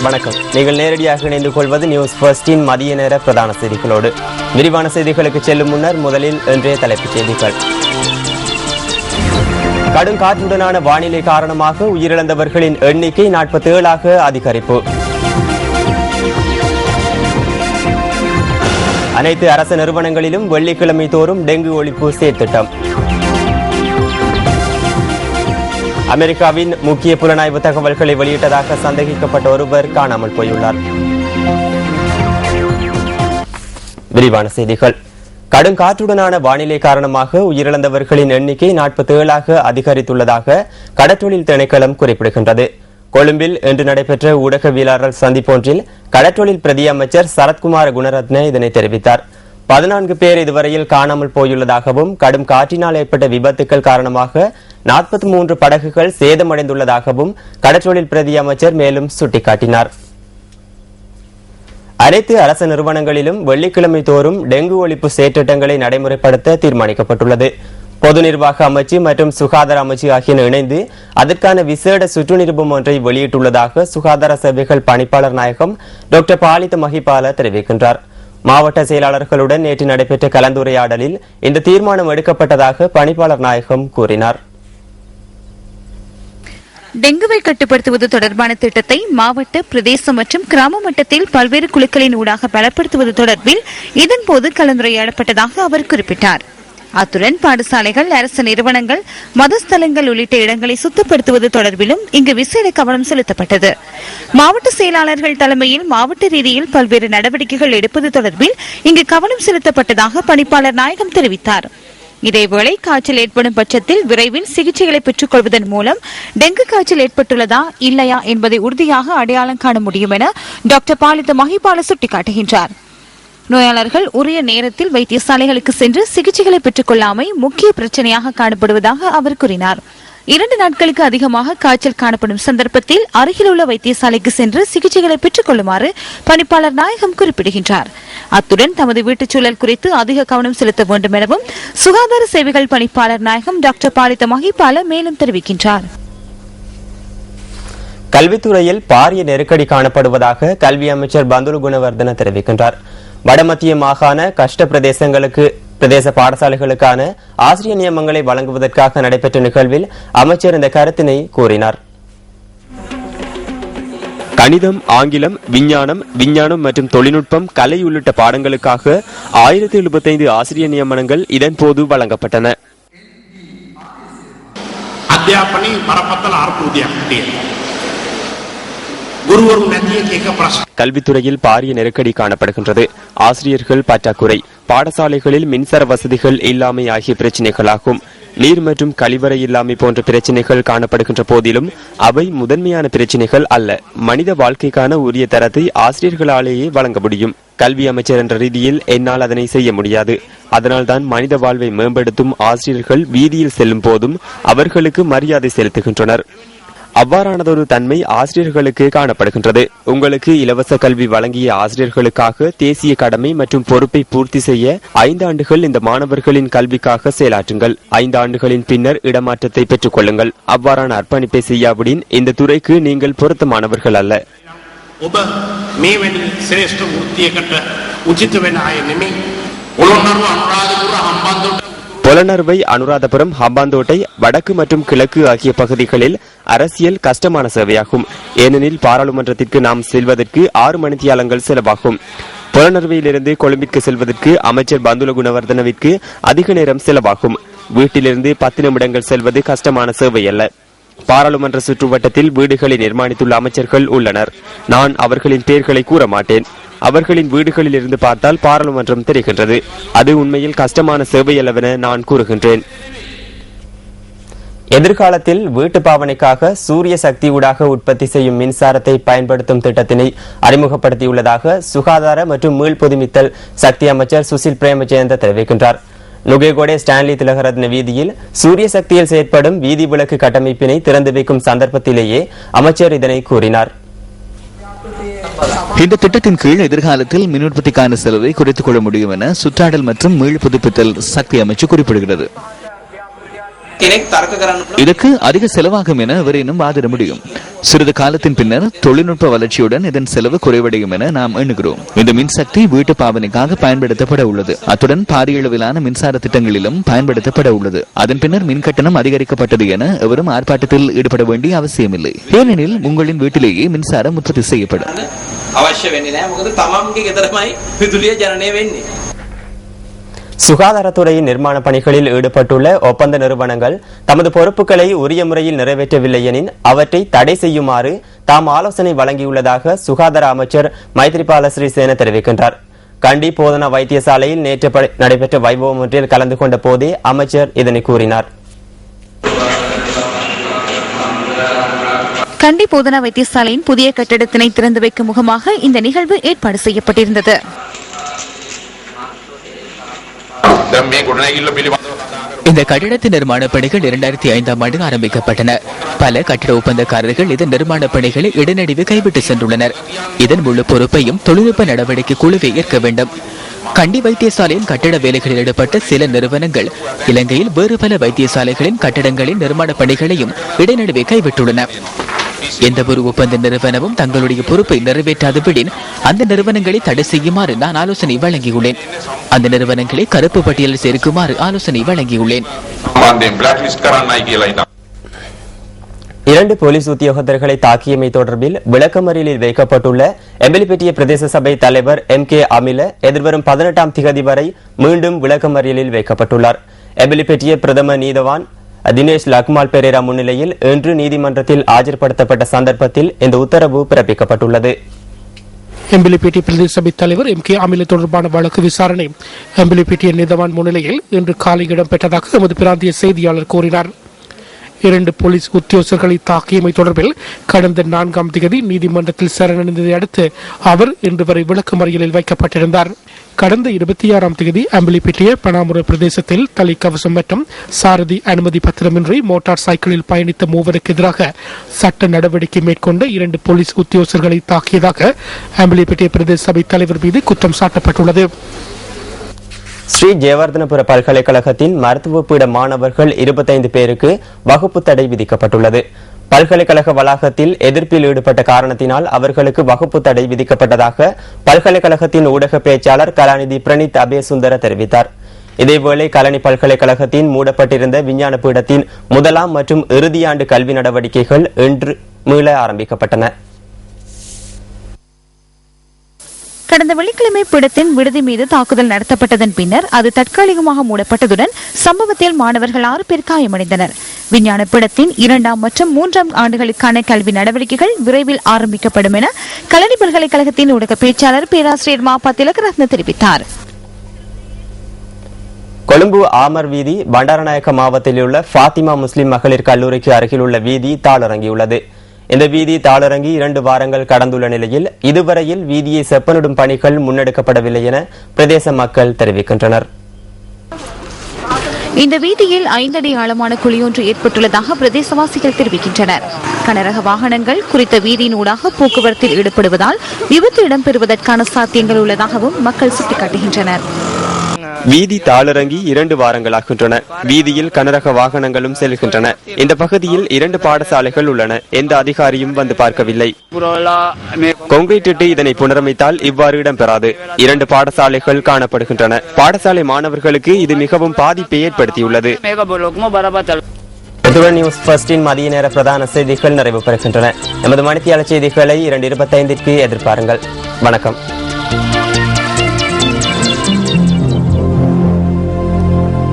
வணக்கம். நீங்கள் நேரடியாக இணைந்து கொள்வது நியூஸ் ஃபர்ஸ்டின் மதிய நேர பிரதான செய்திகளோடு. விரிவான செய்திகளுக்கு செல்லும் முன்னர் முதலில் இன்றைய தலைப்புச் செய்திகள். கடும் காற்றுடனான வானிலை காரணமாக உயிரிழந்தவர்களின் எண்ணிக்கை 47ஆக அதிகரிப்பு. அனைத்து அரசு நிறுவனங்களிலும் வெள்ளிக்கிழமை தோறும் டெங்கு ஒழிப்பு செயற்திட்டம். அமெரிக்காவின் முக்கிய புலனாய்வு தகவல்களை வெளியிட்டதாக சந்தேகிக்கப்பட்ட ஒருவர் காணாமல் போயுள்ளார். விரிவான செய்திகள். கடும் காற்றுடனான வானிலை காரணமாக உயிரிழந்தவர்களின் எண்ணிக்கை 47ஆக அதிகரித்துள்ளதாக கடற்றொழில் திணைக்களம் குறிப்பிடுகின்றது. கொழும்பில் இன்று நடைபெற்ற ஊடகவியலாளர் சந்திப்பொன்றில் கடற்றொழில் பிரதி அமைச்சர் சரத்குமார குணரத்ன இதனை தெரிவித்தார். 14 பேர் இதுவரையில் காணாமல் போயுள்ளதாகவும் கடும் காற்றினால் ஏற்பட்ட விபத்துக்கள் காரணமாக 43 படகுகள் சேதமடைந்துள்ளதாகவும் கடற்றொழில் பிரதி அமைச்சர் மேலும் சுட்டிக்காட்டினார். அனைத்து அரசு நிறுவனங்களிலும் வெள்ளிக்கிழமை தோறும் டெங்கு ஒழிப்பு செயற்திட்டங்களை நடைமுறைப்படுத்த தீர்மானிக்கப்பட்டுள்ளது. பொது நிர்வாக அமைச்சு மற்றும் சுகாதார அமைச்சு ஆகியன இணைந்து அதற்கான விசேட சுற்று நிருபம் ஒன்றை வெளியிட்டுள்ளதாக சுகாதார சேவைகள் பணிப்பாளர் நாயகம் டாக்டர் பாலித மஹிபால தெரிவிக்கின்றார். மாவட்ட செயலாளர்களுடன் நேற்று நடைபெற்ற கலந்துரையாடலில் இந்த தீர்மானம் எடுக்கப்பட்டதாக பணிப்பாளர் நாயகம் கூறினார். டெங்குவை கட்டுப்படுத்துவது தொடர்பான திட்டத்தை மாவட்ட, பிரதேச மற்றும் கிராம மட்டத்தில் பல்வேறு குழுக்களின் ஊடாக பலப்படுத்துவது தொடர்பில் இதன்போது கலந்துரையாடப்பட்டதாக அவர் குறிப்பிட்டார். அத்துடன் பாடசாலைகள், அரசு நிறுவனங்கள், மதஸ்தலங்கள் உள்ளிட்ட இடங்களை சுத்தப்படுத்துவது தொடர்பிலும் இங்கு விசேட கவனம் செலுத்தப்பட்டது. மாவட்ட செயலாளர்கள் தலைமையில் மாவட்ட ரீதியில் பல்வேறு நடவடிக்கைகள் எடுப்பது தொடர்பில் இங்கு கவனம் செலுத்தப்பட்டதாக பணிப்பாளர் நாயகம் தெரிவித்தார். இதேவேளை காய்ச்சல் ஏற்படும் பட்சத்தில் விரைவில் சிகிச்சைகளை பெற்றுக் கொள்வதன் மூலம் டெங்கு காய்ச்சல் ஏற்பட்டுள்ளதா இல்லையா என்பதை உறுதியாக அடையாளம் காண முடியும் என டாக்டர் பாலித மஹிபால சுட்டிக்காட்டுகின்றார். நோயாளர்கள் உரிய நேரத்தில் வைத்தியசாலைகளுக்கு சென்று சிகிச்சைகளை பெற்றுக் கொள்ளாமை முக்கிய பிரச்சனையாக காணப்படுவதாக அவர் கூறினார். 2 நாட்களுக்கு அதிகமாக காய்ச்சல் காணப்படும் சந்தர்ப்பத்தில் அருகில் உள்ள வைத்தியசாலைக்கு சென்று சிகிச்சைகளை பெற்றுக் கொள்ளுமாறு பணிப்பாளர் நாயகம் குறிப்பிடுகின்றார். அத்துடன் தமது வீட்டுச் சூழல் குறித்து அதிக கவனம் செலுத்த வேண்டும் எனவும் சுகாதார சேவைகள் பணிப்பாளர் நாயகம் டாக்டர் பாலித மஹிபால மேலும் தெரிவிக்கின்றார். கல்வித்துறையில் பாரிய நெருக்கடி காணப்படுவதாக கல்வி அமைச்சர் பந்துலு குணவர்தன தெரிவிக்கின்றார். வடமத்திய மாகாண கஷ்ட பிரதேச பாடசாலைகளுக்கான ஆசிரியர் நியமங்களை வழங்குவதற்காக நடைபெற்ற நிகழ்வில் அமைச்சர் இந்த கருத்தினை கூறினார். கணிதம், ஆங்கிலம், விஞ்ஞானம் மற்றும் தொழில்நுட்பம், கலை உள்ளிட்ட பாடங்களுக்காக 1075 ஆசிரியர் நியமனங்கள் இதன்போது வழங்கப்பட்டன. கல்வித்துறையில் பாரிய நெருக்கடி காணப்படுகின்றது. ஆசிரியர்கள் பற்றாக்குறை, பாடசாலைகளில் மின்சார வசதிகள் இல்லாமை ஆகிய பிரச்சினைகளாகும். நீர் மற்றும் கழிவறை இல்லாமை போன்ற பிரச்சினைகள் காணப்படுகின்ற போதிலும் அவை முதன்மையான பிரச்சினைகள் அல்ல. மனித வாழ்க்கைக்கான உரிய தரத்தை ஆசிரியர்களாலேயே வழங்க முடியும். கல்வி அமைச்சர் என்ற ரீதியில் என்னால் அதனை செய்ய முடியாது. அதனால்தான் மனித வாழ்வை மேம்படுத்தும் ஆசிரியர்கள் வீதியில் செல்லும் போதும் அவர்களுக்கு மரியாதை செலுத்துகின்றனர். அவ்வாறானதொரு தன்மை ஆசிரியர்களுக்கு காணப்படுகின்றது. உங்களுக்கு இலவச கல்வி வழங்கிய ஆசிரியர்களுக்காக தேசிய கடமை மற்றும் பொறுப்பை பூர்த்தி செய்ய 5 ஆண்டுகள் இந்த மாணவர்களின் கல்விக்காக செயலாற்றுங்கள். 5 ஆண்டுகளின் பின்னர் இடமாற்றத்தை பெற்றுக் கொள்ளுங்கள். அவ்வாறான அர்ப்பணிப்பை செய்யாவிடின் இந்த துறைக்கு நீங்கள் பொருத்தமானவர்கள் அல்ல. புலனறுவை, அனுராதபுரம், ஹம்பாந்தோட்டை, வடக்கு மற்றும் கிழக்கு ஆகிய பகுதிகளில் அரசியல் கஷ்டமான சேவையாகும். ஏனெனில் பாராளுமன்றத்திற்கு நாம் செல்வதற்கு 6 மணித்தியாலங்கள் செலவாகும். புலனறுவையிலிருந்து கொழும்பிற்கு செல்வதற்கு அமைச்சர் பந்துல குணவர்தனவிற்கு அதிக நேரம் செலவாகும். வீட்டிலிருந்து 10 நிமிடங்கள் செல்வது கஷ்டமான சேவை அல்ல. பாராளுமன்ற சுற்றுவட்டத்தில் வீடுகளை நிர்மாணித்துள்ள அமைச்சர்கள் உள்ளனர். நான் அவர்களின் பெயர்களை கூற மாட்டேன். அவர்களின் வீடுகளில் இருந்து பார்த்தால் பாராளுமன்றம் தெரிகின்றது. அது உண்மையில் கஷ்டமான சேவை அல்லவென நான் கூறுகின்றேன். எதிர்காலத்தில் வீட்டு பாவனைக்காக சூரிய சக்தியூடாக உற்பத்தி செய்யும் மின்சாரத்தை பயன்படுத்தும் திட்டத்தினை அறிமுகப்படுத்தியுள்ளதாக சுகாதார மற்றும் மீள்பொதுமித்தல் சக்தி அமைச்சர் சுசில் பிரேமஜயந்த தெரிவிக்கின்றார். நுகேகொடே ஸ்டான்லி திலகரத்ன வீதியில் சூரிய சக்தியில் செயற்படும் வீதி விளக்கு கட்டமைப்பினை திறந்து வைக்கும் சந்தர்ப்பத்திலேயே அமைச்சர் இதனை கூறினார். இந்த திட்டத்தின் கீழ் எதிர்காலத்தில் மின் உற்பத்திக்கான செலவை குறைத்துக் கொள்ள முடியும் என சுற்றாடல் மற்றும் மீள் புதுப்பித்தல் சக்தி அமைச்சு குறிப்பிடுகிறது. இதற்கு அதிக செலவாகும் என எவரேனும் வாதிட முடியும். சிறிது காலத்தின் பின்னர் தொழில்நுட்ப வளர்ச்சியுடன் இதன் செலவு குறைவடையும் என நாம் எண்ணுகிறோம். இந்த மின்சக்தி வீட்டு பாவனைக்காக பயன்படுத்தப்பட உள்ளது. அத்துடன் பாரிய அளவிலான மின்சார திட்டங்களிலும் பயன்படுத்தப்பட உள்ளது. அதன் பின்னர் மின் கட்டணம் அதிகரிக்கப்பட்டது என எவரும் ஆர்ப்பாட்டத்தில் ஈடுபட வேண்டிய அவசியமில்லை. ஏனெனில் உங்களின் வீட்டிலேயே மின்சாரம் உற்பத்தி செய்யப்படும். சுகாதாரத்துறையின் நிர்மாண பணிகளில் ஈடுபட்டுள்ள ஒப்பந்த நிறுவனங்கள் தமது பொறுப்புகளை உரிய முறையில் நிறைவேற்றவில்லை எனின் அவற்றை தடை செய்யுமாறு தாம் ஆலோசனை வழங்கியுள்ளதாக சுகாதார அமைச்சர் மைத்ரிபால சிறிசேன தெரிவிக்கின்றார். கண்டி போதனா வைத்தியசாலையில் நேற்று நடைபெற்ற வைபவம் ஒன்றில் கலந்து கொண்ட போதே அமைச்சர் இதனை கூறினார். கண்டி போதனா வைத்தியசாலையின் புதிய கட்டிடத்தினை திறந்து வைக்கும் முகமாக இந்த நிகழ்வு ஏற்பாடு செய்யப்பட்டிருந்தது. இந்த கட்டிடத்தின் நிர்மாண பணிகள் 2005ஆம் ஆண்டு ஆரம்பிக்கப்பட்டன. பல கட்டிட ஒப்பந்தக்காரர்கள் இதன் நிர்மாண பணிகளை இடைநடுவே கைவிட்டு சென்றுள்ளனர். இதன் முழு பொறுப்பையும் தொழில்நுட்ப நடவடிக்கை குழுவை ஏற்க வேண்டும். கண்டி வைத்தியசாலையின் கட்டிட வேலைகளில் ஈடுபட்ட சில நிறுவனங்கள் இலங்கையில் வேறு பல வைத்தியசாலைகளின் கட்டிடங்களின் நிர்மாண பணிகளையும் இடைநடுவே கைவிட்டுள்ளன. எந்த ஒரு ஒப்பந்த நிறுவனமும் தங்களுடைய பொறுப்பை நிறைவேற்றாதபடின் அந்த நிறுவனங்களை தடை செய்யுமாறு நான் ஆலோசனை வழங்கியுள்ளேன். அந்த நிறுவனங்களை கருப்பு பட்டியலில் சேர்க்குமாறு ஆலோசனை வழங்கியுள்ளேன். 2 போலீஸ் உத்தியோகத்தர்களை தாக்கியமை தொடர்பில் விளக்கமறியலில் வைக்கப்பட்டுள்ள எம்பலிப்பட்டிய பிரதேச சபை தலைவர் MK அமில எதிர்வரும் 18ஆம் திகதி வரை மீண்டும் விளக்கமறியலில் வைக்கப்பட்டுள்ளார். எம்பலிப்பட்டிய பிரதம நீதவான் தினேஷ் லக்மால் பெரேரா முன்னிலையில் இன்று நீதிமன்றத்தில் ஆஜர்படுத்தப்பட்ட சந்தர்ப்பத்தில் இந்த உத்தரவு பிறப்பிக்கப்பட்டுள்ளது. எம்பலிப்பேட்டை பிரதேச சபை தலைவர் MK அமில தொடர்பான வழக்கு விசாரணை எம்பலிப்பேட்டிய நீதவான் முன்னிலையில் இன்று காலை இடம்பெற்றதாக எமது பிராந்திய செய்தியாளர் கூறினார். 2 போலீஸ் உத்தியோகஸ்தர்களை தாக்கியமை தொடர்பில் கடந்த 4ஆம் தேதி நீதிமன்றத்தில் சரணடைந்ததை அடுத்து அவர் இன்று வரை விளக்கமறியலில் வைக்கப்பட்டிருந்தார். கடந்த 26ஆம் தேதி அம்பலிப்பேட்டிய பனாமுர பிரதேசத்தில் தலைக்கவசம் மற்றும் சாரதி அனுமதி பத்திரமின்றி மோட்டார் சைக்கிளில் பயணித்த 3 எதிராக சட்ட நடவடிக்கை மேற்கொண்ட 2 போலீஸ் உத்தியோகஸ்தர்களை தாக்கியதாக அம்பலிப்பேட்டிய பிரதேச சபை தலைவர் மீது குற்றம் சாட்டப்பட்டுள்ளது. ஸ்ரீ ஜெயவர்தனபுர பல்கலைக்கழகத்தின் மருத்துவ பீட மாணவர்கள் 25 பேருக்கு வகுப்பு தடை விதிக்கப்பட்டுள்ளது. பல்கலைக்கழக வளாகத்தில் எதிர்ப்பில் ஈடுபட்ட காரணத்தினால் அவர்களுக்கு வகுப்பு தடை விதிக்கப்பட்டதாக பல்கலைக்கழகத்தின் ஊடக பேச்சாளர் கலாநிதி பிரணீத் அபேசுந்தர தெரிவித்தார். இதேவேளை கலனி பல்கலைக்கழகத்தின் மூடப்பட்டிருந்த விஞ்ஞான பீடத்தின் 1ஆம் மற்றும் இறுதியாண்டு கல்வி நடவடிக்கைகள் இன்று மீள ஆரம்பிக்கப்பட்டன. கடந்த வெள்ளிக்கிழமை பீடத்தின் விடுதி மீது தாக்குதல் நடத்தப்பட்டதன் பின்னர் அது தற்காலிகமாக மூடப்பட்டதுடன் சம்பவத்தில் மாணவர்கள் 6 பேர் காயமடைந்தனர். விஞ்ஞான பீடத்தின் 2ஆம் மற்றும் 3ஆம் ஆண்டுகளுக்கான கல்வி நடவடிக்கைகள் விரைவில் ஆரம்பிக்கப்படும் என கலனி பல்கலைக்கழகத்தின் ஊடக பேச்சாளர் பேராசிரியர் மாப்பா திலகரத்ன தெரிவித்தார். கொழும்பு ஆமர் வீதி பண்டாரநாயக்க மாவட்டத்தில் உள்ள ஃபாத்திமா முஸ்லிம் மகளிர் கல்லூரிக்கு அருகில் உள்ள வீதி தாளரங்கியுள்ளது. இந்த வீதி தாளரங்கி 2 வாரங்கள் கடந்துள்ள நிலையில் இதுவரையில் வீதியை செப்பனிடும் பணிகள் முன்னெடுக்கப்படவில்லை என பிரதேச மக்கள் தெரிவிக்கின்றனர். இந்த வீதியில் 5 அடி ஆழமான குழியொன்று ஏற்பட்டுள்ளதாக பிரதேசவாசிகள் தெரிவிக்கின்றனர். கனரக வாகனங்கள் குறித்த வீதியின் ஊடாக போக்குவரத்தில் ஈடுபடுவதால் விபத்து இடம்பெறுவதற்கான சாத்தியங்கள் உள்ளதாகவும் மக்கள் சுட்டிக்காட்டுகின்றனர். வீதி தாளரங்கி 2 வாரங்களாகின்றன. வீதியில் கனரக வாகனங்களும் செல்கின்றன. இந்த பகுதியில் 2 பாடசாலைகள் உள்ளன. எந்த அதிகாரியும் வந்து பார்க்கவில்லை. கொங்கிரீட் இட்டு இதனை புனரமைத்தால் இவ்வாறு இடம்பெறாது. 2 பாடசாலைகள் காணப்படுகின்றன. பாடசாலை மாணவர்களுக்கு இது மிகவும் பாதிப்பை ஏற்படுத்தியுள்ளது. நியூஸ் ஃபர்ஸ்டின் மதிய நேர பிரதான செய்திகள் நிறைவு பெறுகின்றன. எமது மணித்தியாளர் செய்திகளை 2:25 எதிர்பாருங்கள். வணக்கம்.